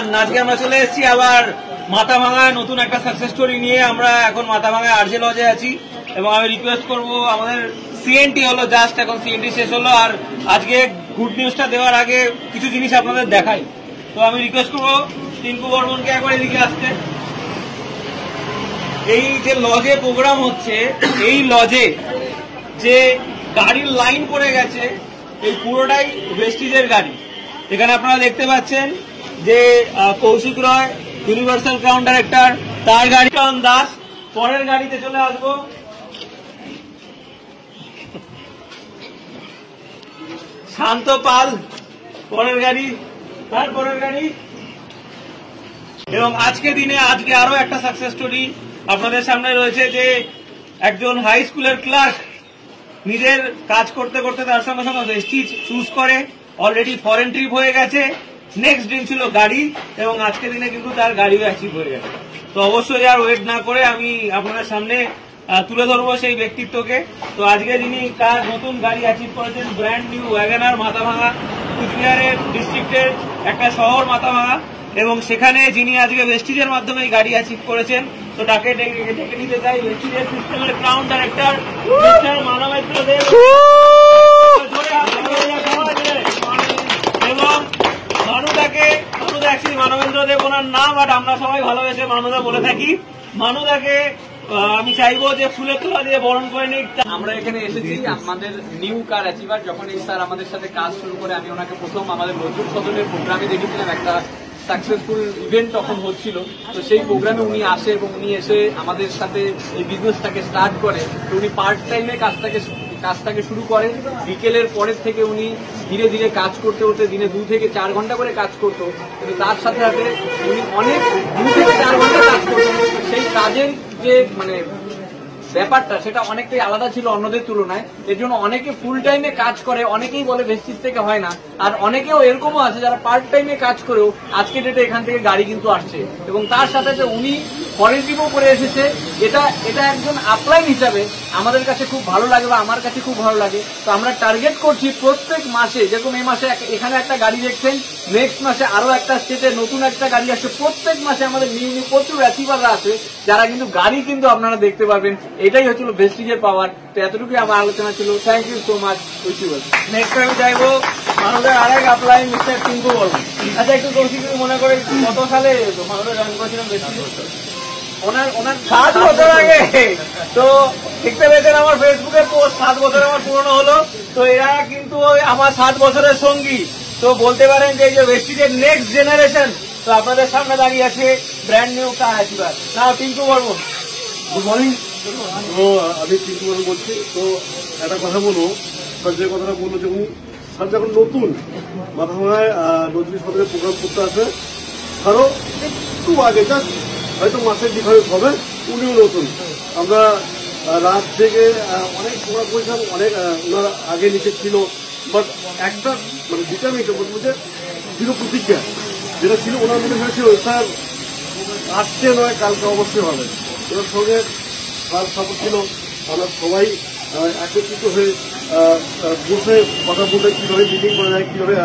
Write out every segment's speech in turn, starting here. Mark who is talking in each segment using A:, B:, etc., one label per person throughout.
A: Everyone, আজকে আমরা চলে এসেছি আবার মাথাভাঙায় নতুন একটা সাকসেস স্টোরি নিয়ে। আমরা এখন মাথাভাঙায় আরজে লজে আছি এবং আমি রিকোয়েস্ট করব, আমাদের সিএনটি হলো জাস্ট, এখন সিএনটি শেষ হলো, আর আজকে গুড নিউজটা দেওয়ার আগে কিছু জিনিস আপনাদের দেখাই। তো আমি রিকোয়েস্ট করবো টিঙ্কু বর্মনকে একবার এদিকে আসতে। এই যে লজে প্রোগ্রাম হচ্ছে, এই লজে যে গাড়ির লাইন পড়ে গেছে এই পুরোটাই ভেস্টিজের গাড়ি। এখানে আপনারা দেখতে পাচ্ছেন যে কৌশিক রয়, ইউনিভার্সাল ক্রাউন ডাইরেক্টর, তার গাড়ি কারণ দাস। পরের গাড়িতে চলে আসবো শান্ত পাল, পরের গাড়ি, তারপরের গাড়ি। এবং আজকে দিনে আজকে আরো একটা সাকসেস স্টোরি আপনাদের সামনে রয়েছে, যে একজন হাই স্কুলের ক্লার্ক নিজের কাজ করতে করতে তার সঙ্গে সঙ্গে ভেস্টিজ চুজ করে, অলরেডি ফরেন ট্রিপ হয়ে গেছে, নেক্সট দিন ছিল গাড়ি, এবং আজকে দিনে কিন্তু তার গাড়িও অ্যাচিভ হয়ে গেছে। তো অবশ্যই আর ওয়েট না করে আমি আপনাদের সামনে তুলে ধরবো সেই ব্যক্তিত্বকে। তো আজকে যিনি তার নতুন গাড়ি অ্যাচিভ করেছেন, ব্র্যান্ড নিউ ওয়াগনার, মাথাভাঙা কুচবিহারের ডিস্ট্রিক্টের একটা শহর মাথাভাঙা, এবং সেখানে যিনি আজকে ভেস্টিজের মাধ্যমে এই গাড়ি অ্যাচিভ করেছেন, তো তাকে ডেকে নিতে চাই ভেস্টিজের সিস্টেমের ক্রাউন ডাইরেক্টর মিস্টার মানবেন্দ্র দেব। এবং মানুদা অ্যাকচুয়ালি মানবেন্দ্র দেব ওনার নাম, বাট আমরা সবাই ভালোবেসে মানুদা বলে থাকি। মানুদাকে আমি চাইবো যে ফুলের তোলা দিয়ে বরণ করে নিই।
B: আমরা এখানে এসেছি আমাদের নিউ কার অ্যাচিভার। যখন এই স্যার আমাদের সাথে কাজ শুরু করে, আমি ওনাকে প্রথম আমাদের নজরুল সদনের প্রোগ্রামে দেখেছিলাম, একটা সাকসেসফুল ইভেন্ট তখন হচ্ছিল। তো সেই প্রোগ্রামে উনি আসে এবং উনি এসে আমাদের সাথে এই বিজনেসটাকে স্টার্ট করে। তো উনি পার্ট টাইমে কাজটাকে শুরু করেন। বিকেলের পরের থেকে উনি ধীরে ধীরে কাজ করতে করতে দিনে 2 থেকে 4 ঘন্টা করে কাজ করতো, কিন্তু তার সাথে সাথে উনি অনেক 2 থেকে 4 ঘন্টা কাজ করতেন। সেই কাজের যে ব্যাপারটা সেটা অনেকটাই আলাদা ছিল অন্যদের তুলনায়। এর জন্য অনেকে ফুল টাইমে কাজ করে, অনেকেই বলে ভেস্টিজ থেকে হয় না, আর অনেকেও এরকমও আছে যারা পার্ট টাইমে কাজ করেও আজকে ডেটে এখান থেকে গাড়ি কিন্তু আসছে। এবং তার সাথে উনি ফরেন ট্রিপও করে এসেছে। এটা একজন আপলাইন হিসাবে আমাদের কাছে খুব ভালো লাগে, বা আমার কাছে খুব ভালো লাগে। তো আমরা টার্গেট করছি প্রত্যেক মাসে, যেরকম এই মাসে এখানে একটা গাড়ি দেখছেন, নেক্সট মাসে আরো একটা স্টেটে নতুন একটা গাড়ি আসছে। প্রত্যেক মাসে আমাদের নিউ প্রচুর অ্যাচিভাররা আছে যারা কিন্তু গাড়ি কিন্তু আপনারা দেখতে পারবেন। এটাই হচ্ছিল ভেস্টিজের পাওয়ার। তো এতটুকুই আমার আলোচনা ছিল। Thank you so much.
A: Next আমি চাইবো মানুষের আরেক আপলাইন মিস্টার টিঙ্কু বর্মন। আচ্ছা, একটু কৌশিক মনে করে কত সালে মানুষের জয়েন করেছিলাম ভেস্টিজ? ওনার 7 বছর আগে। তো দেখতে পেয়েছেন আমার ফেসবুকের পোস্ট, 7 বছর আমার পুরনো হলো। তো এরা কিন্তু আমার 7 বছরের সঙ্গী। তো বলতে পারেন যে এই যে ভেস্টিজের নেক্সট জেনারেশন, তো আপনাদের সামনে দাঁড়িয়ে আছে brand new car achiever. Now Tinku Barman.
C: Good morning. তো আমি টিঙ্কু বর্মন বলছি। তো একটা কথা বলবো, যে কথাটা বললো যে উনি স্যার যখন নতুন মাথাভাঙায় নজরুল সদরে প্রোগ্রাম করতে আসে, আরও একটু আগে জাস্ট হয়তো মাসের ডিফারেন্স হবে, উনিও নতুন। আমরা রাত থেকে অনেক প্রোগ্রাম করেছিলাম, অনেক ওনার আগে নিচে ছিল, বাট একটা মানে ডিটারমিনেশন বলবো যে দৃঢ় প্রতিজ্ঞা যেটা ছিল ওনার মধ্যে হয়েছিল, স্যার আজকে নয় কালকে অবশ্যই হবে। ওনার সঙ্গে তার সাপোর্ট ছিল। আমরা সবাই একত্রিত হয়ে বসে কথা বলতে, কীভাবে মিটিং করা যায়, কীভাবে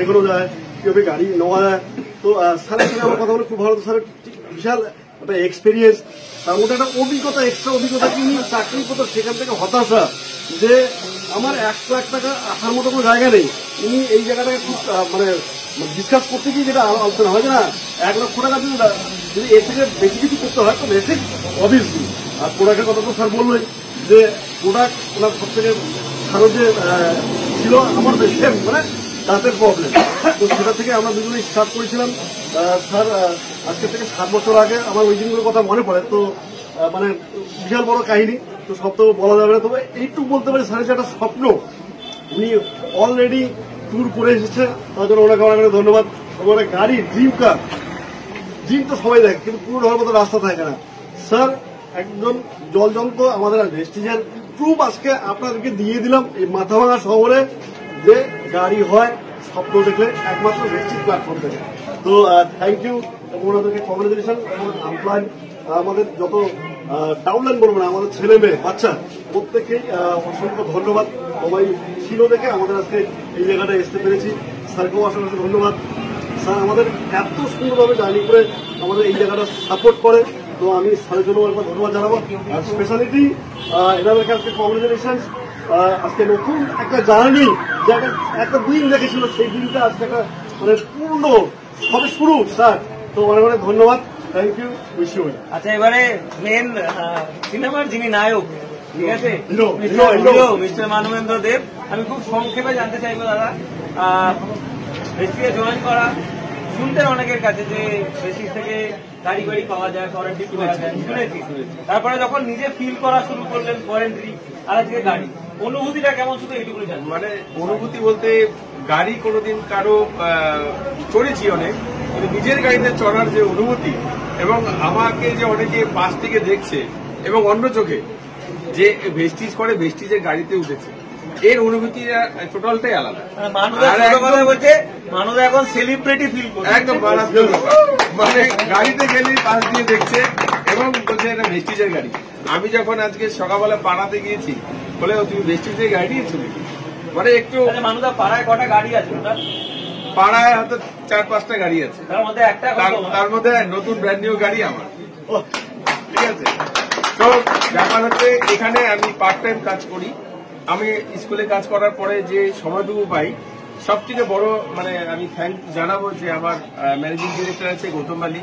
C: এগোনো যায়, কীভাবে গাড়ি নেওয়া যায়। তো স্যারের সঙ্গে আমার কথা বলে খুব ভালো। স্যারের বিশাল একটা এক্সপিরিয়েন্স, তার মধ্যে একটা অভিজ্ঞতা, এক্সট্রা অভিজ্ঞতা কি চাকরি করতো, সেখান থেকে হতাশা যে আমার 1 লাখ টাকা আসার মতো কোনো জায়গা নেই। উনি এই জায়গাটাকে খুব মানে ডিসকাস করতে গিয়ে যেটা আলোচনা হয় না, 1 লক্ষ টাকা যদি এর থেকে বেশি কিছু করতে হয় তো বেসিক অবভিয়াসলি। আর প্রোডাক্টের কথা তো স্যার বললোই, যে প্রোডাক্ট ওনার সব থেকে ভালো যে ছিল আমার বেশি মানে দাঁতের প্রবলেম। তো সেটা থেকে আমরা দুজনেই স্টার্ট করেছিলাম। স্যার আজকে থেকে 7 বছর আগে আমার ওই দিনগুলোর কথা মনে পড়ে। তো মানে বিশাল বড় কাহিনী, তো সব তো বলা যাবে না। তবে এইটুকু বলতে পারি, স্যারের যে একটা স্বপ্ন, উনি অলরেডি ট্যুর করে এসেছে, তার জন্য ওনাকে অনেক অনেক ধন্যবাদ। ওনার গাড়ি ড্রিম কার, ড্রিম তো সবাই দেখে, কিন্তু পুরো হওয়ার মতো রাস্তা থাকে না। স্যার একজন জলজন্ত আমাদের ভেস্টিজের প্রুফ আজকে আপনাদেরকে দিয়ে দিলাম এই মাথাভাঙা শহরে, যে গাড়ি হয় স্বপ্ন দেখলে একমাত্র ভেস্টিজ প্ল্যাটফর্ম থেকে। তো থ্যাংক ইউ ওনাদেরকে, কংগ্রেচুলেশন। এবং আমাদের যত টাউনলাইন বলবো না, আমাদের ছেলে মেয়ে বাচ্চা প্রত্যেকেই অসংখ্য ধন্যবাদ। সবাই ছিল দেখে আমাদের আজকে এই জায়গাটায় আসতে পেরেছি। স্যারকেও অসংখ্য ধন্যবাদ। স্যার আমাদের এত সুন্দরভাবে জার্নি করে আমাদের এই জায়গাটা সাপোর্ট করে। তো আমি স্যারের জন্য একবার ধন্যবাদ জানাবো। আর স্পেশালিটি এনাদেরকে আজকে কংগ্রেচুলেশন। আজকে নতুন একটা জার্নি, যে একটা দিন দেখেছিল, সেই দিনটা আজকে একটা মানে পূর্ণ সবে শুরু স্যার। তো অনেক অনেক ধন্যবাদ, থ্যাংক ইউ, উইশ ইউ।
A: আচ্ছা, এবারে মেন সিনেমার যিনি নায়ক, ঠিক আছে,
C: হিরো
A: মিস্টার মানবেন্দ্র দেব, আমি খুব সংক্ষেপে জানতে চাইবো দাদা, বেসিকে জয়েন করা শুনতেন অনেকের কাছে যে বেসিস থেকে গাড়ি বাড়ি পাওয়া যায়, ওয়ারেন্টি পাওয়া যায়, শুনেছি। তারপরে যখন নিজে ফিল করা শুরু করলেন ওয়ারেন্টি আর আজকে গাড়ি, অনুভূতিটা কেমন শুধু এইটুকুনি জানেন?
D: মানে অনুভূতি বলতে গাড়ি কোনোদিন কারো চড়েছি অনেক, কিন্তু নিজের গাড়িতে চড়ার যে অনুভূতি এবং আমাকে যে অনেকে পাশ থেকে দেখছে এবং অন্য চোখে যে ভেস্টিজ করে ভেস্টিজের গাড়িতে উঠেছে, এর অনুভূতিটা টোটালটাই আলাদা।
A: মানুষ এখন সেলিব্রিটি ফিল করে
D: একদম মারাত্মক ব্যাপার। মানে গাড়িতে গেলে পাশ দিয়ে দেখছে এবং বলছে এটা ভেস্টিজের গাড়ি। আমি যখন আজকে সকালবেলা পাড়াতে গিয়েছি, বলে তুমি ভেস্টিজের গাড়ি নিয়েছো নাকি? মানে একটু
A: মানুষের পাড়ায় কটা গাড়ি আছে?
D: পাড়ায় হয়তো 4-5টা গাড়ি আছে,
A: তার মধ্যে একটা
D: তার মধ্যে নতুন ব্র্যান্ড নিউ গাড়ি আমার। ঠিক আছে, তো ব্যাপার হচ্ছে এখানে আমি পার্ট টাইম কাজ করি। আমি স্কুলে কাজ করার পরে যে সময়টুকু পাই, সব থেকে বড় মানে আমি থ্যাংক জানাবো যে আমার ম্যানেজিং ডিরেক্টর আছে গৌতম মালি,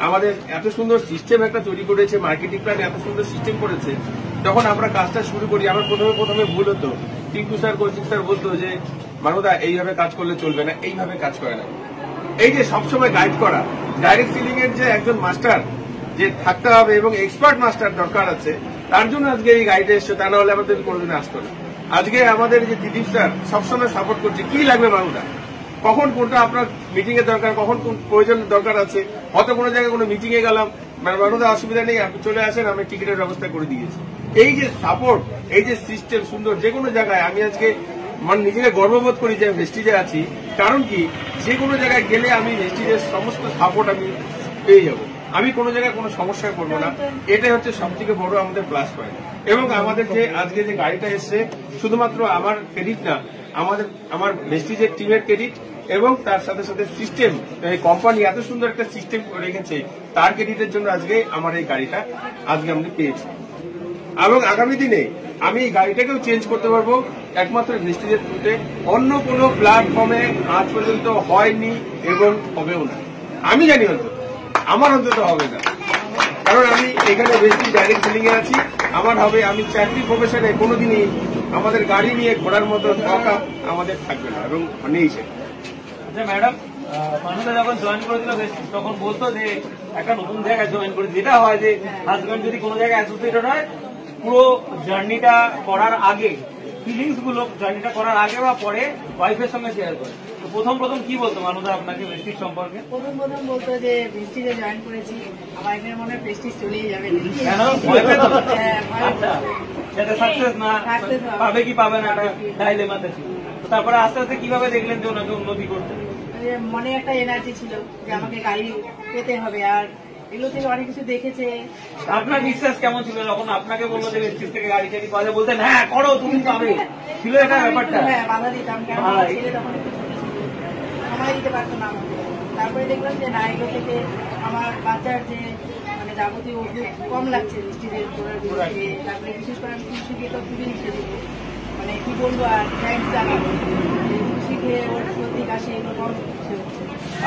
D: আমাদের এত সুন্দর সিস্টেম একটা তৈরি করেছে, মার্কেটিং প্ল্যান এত সুন্দর সিস্টেম করেছে। যখন আমরা কাজটা শুরু করি, আমার প্রথমে ভুল হতো, টিঙ্কু স্যার কৌশিক স্যার বলতো যে মানবদা এইভাবে কাজ করলে চলবে না, এইভাবে কাজ করে না। এই যে সবসময় গাইড করা, ডাইরেক্ট সিলিং এর যে একজন মাস্টার যে থাকতে হবে এবং এক্সপার্ট মাস্টার দরকার আছে, তার জন্য আজকে এই গাইডে এসছে, তা না হলে আমাদের কোনোদিন আসতো না। আজকে আমাদের যে দিলীপ স্যার সবসময় সাপোর্ট করছে, কি লাগবে মানবদা, কখন কোনটা আপনার মিটিং এর দরকার, কখন কোন প্রয়োজনের দরকার আছে, হয়তো কোনো জায়গায় কোনো মিটিং এ গেলাম, মানবদা অসুবিধা নেই, আপনি চলে আসেন, আমি টিকিটের ব্যবস্থা করে দিয়েছি। এই যে সাপোর্ট, এই যে সিস্টেম সুন্দর, যে কোনো জায়গায় আমি আজকে মানে নিজেকে গর্ববোধ করি যে ভেস্টিজে আছি। কারণ কি, যে কোনো জায়গায় গেলে আমি ভেস্টিজের সমস্ত সাপোর্ট আমি পেয়ে যাব, আমি কোনো জায়গায় কোনো সমস্যায় পড়বো না। এটাই হচ্ছে সব থেকে বড় আমাদের প্লাস পয়েন্ট। এবং আমাদের যে আজকে যে গাড়িটা এসছে, শুধুমাত্র আমার ক্রেডিট না, আমার ভেস্টিজের টিমের ক্রেডিট, এবং তার সাথে সাথে সিস্টেম, এই কোম্পানি এত সুন্দর একটা সিস্টেম রেখেছে, তার ক্রেডিটের জন্য আজকে আমার এই গাড়িটা আজকে আমরা পেয়েছি। এবং আগামী দিনে আমি এই গাড়িটাকেও চেঞ্জ করতে পারবো একমাত্র ভেস্টিজের থ্রুতে, অন্য কোনো প্ল্যাটফর্মে আজ পর্যন্ত হয়নি এবং হবেও না। আমি জানি অন্তত, আমার অন্তত হবে না, কারণ আমি এখানে ভেস্টিজ ডাইরেক্ট সেলিং এ আছি। আমার হবে, আমি চাকরি প্রফেশনে কোনোদিনই আমাদের গাড়ি নিয়ে ঘোরার মতো দরকার আমাদের থাকবে না এবং নেই সে।
A: আচ্ছা ম্যাডাম, মানুষরা যখন জয়েন করেছিল তখন বলতো যে একটা নতুন জায়গায় জয়েন করেছে, যেটা হয় যে হাজব্যান্ড যদি কোনো জায়গায় অ্যাসোসিয়েটেড হয়, পুরো জার্নিটা করার আগে ফিলিংস গুলো জার্নিটা করার আগে বা পরে ওয়াইফের সঙ্গে শেয়ার করে। তো প্রথম কি বলতো মানুষরা আপনাকে ভেস্টিজ সম্পর্কে?
E: প্রথম বলতো যে ভেস্টিজে জয়েন করেছি, আমার এখানে মনে হয় প্রেস্টিজ চলেই যাবে।
A: কেন ভয় পেত?
E: হ্যাঁ, ভয়
A: আচ্ছা, সেটা সাকসেস না পাবে কি পাবে না, একটা ডাইলেমাতে ছিল। তো তারপরে আস্তে আস্তে কিভাবে দেখলেন যে ওনাকে উন্নতি করতে?
E: মনে একটা এনার্জি ছিল যে আমাকে গাড়ি পেতে হবে, আর এগুলো থেকে অনেক কিছু দেখেছে।
A: আপনার বিশ্বাস কেমন ছিল যখন আপনাকে বললো যে ভেস্টিজ থেকে গাড়ি টাড়ি পাওয়া যায়, বলতেন হ্যাঁ করো তুমি পাবে, ছিল এটা ব্যাপারটা?
E: হ্যাঁ, বাধা দিতাম, কারণ আমার ছেলে তখন একটু ছোট ছিল, সময় দিতে পারতো না আমাকে। তারপরে দেখলাম যে না, এগুলো থেকে আমার বাচ্চার যে মানে যাবতীয় ওষুধ কম লাগছে ভেস্টিজের থেকে। তারপরে বিশেষ করে আমি খুশি গিয়ে তো খুবই লিখে দিব, মানে কি বলবো আর, থ্যাংকস জানাবো খুশি খেয়ে ওর সত্যি কাশি এগুলো কম হচ্ছে।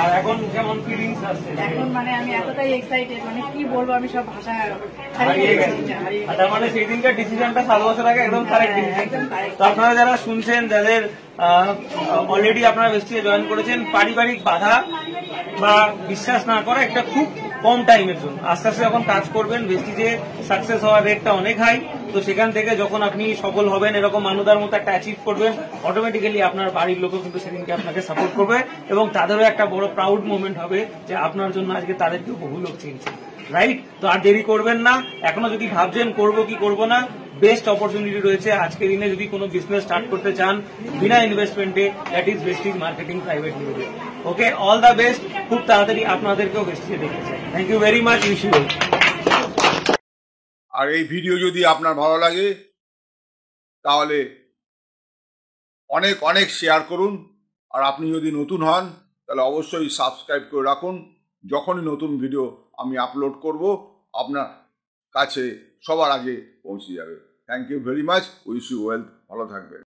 A: আর এখন কেমন ফিলিংস আসছে?
E: এখন মানে আমি এতটাই এক্সাইটেড, মানে কি বলবো, আমি সব ভাষা
A: হারিয়ে গেছে। তার মানে সেই দিনকার ডিসিশনটা 7 বছর আগে একদম কারেক্ট ডিসিশন। তো আপনারা যারা শুনছেন, যাদের অলরেডি আপনারা ভেস্টিজে জয়েন করেছেন, পারিবারিক বাধা বা বিশ্বাস না করা একটা খুব কম টাইমের জন্য, আস্তে আস্তে যখন কাজ করবেন, ভেস্টিজে সাকসেস হওয়ার রেটটা অনেক হাই। তো সেখান থেকে যখন আপনি সফল হবেন, এরকম মানুষদের মতো একটা অ্যাচিভ করবেন, অটোমেটিক্যালি আপনার বাড়ির লোকও কিন্তু সেদিনকে আপনাকে সাপোর্ট করবে এবং তাদেরও একটা বড় প্রাউড মোমেন্ট হবে যে আপনার জন্য আজকে তাদেরকেও বহু লোক চিনছে, রাইট? তো আর দেরি করবেন না, এখনো যদি ভাবছেন করবো কি করবো না, বেস্ট অপরচুনিটি রয়েছে আজকের দিনে। যদি কোনো বিজনেস স্টার্ট করতে চান বিনা ইনভেস্টমেন্টে, that is Vestige marketing private limited. Okay, all the best, খুব তাড়াতাড়ি আপনাদেরকেও ভেস্টিজে দেখতে চাই। Thank you very much, wish you.
F: আর এই ভিডিও যদি আপনার ভালো লাগে তাহলে অনেক অনেক শেয়ার করুন। আর আপনি যদি নতুন হন তাহলে অবশ্যই সাবস্ক্রাইব করে রাখুন। যখনই নতুন ভিডিও আমি আপলোড করব আপনার কাছে সবার আগে পৌঁছে যাবে। Thank you very much. Wish you wealth. ভালো থাকবেন।